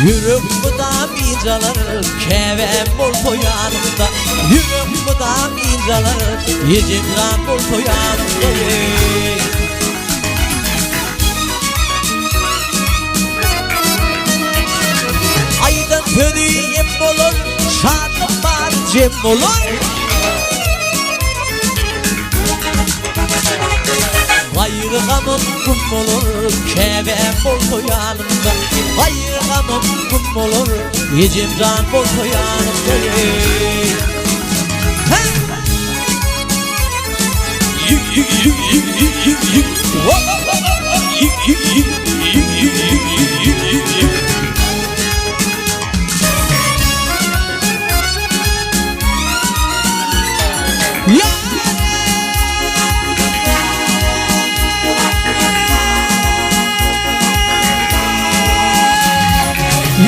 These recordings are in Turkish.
Yürüm bu da mincaları, kevem bol toyanımda. Yürüm bu da mincaları, yecimran bol toyanımda. Aydan körüyem olur, şadım var cem olur. Bayramım kum olur, kevem bol toyanımda. Bayramım kum olur, yecimran bol toyanımda.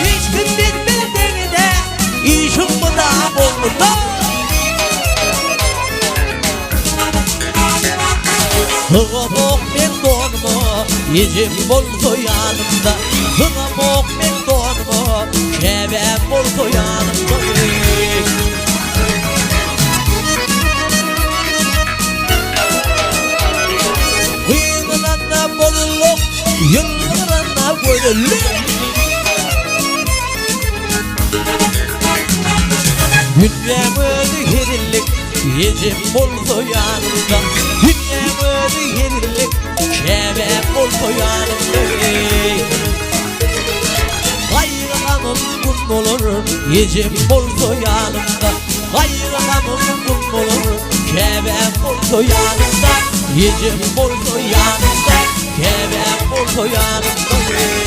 Hiçbir bitmedi de işim bu da oldu. Hıvamok ben donma, yecim bol toyanımda. Hıvamok ben donma, kevem bol toyanımda. Hıyımlarına boluluk, yıllarına bölülük. Hünyem ödü herilik, yecim bol toyanımda. Hünyem ödü herilik, kevem bol toyanımda. Bayramım kum olur, yecim bol toyanımda. Bayramım kum olur, kevem bol toyanımda. Yecim bol toyanımda, kevem bol toyanımda.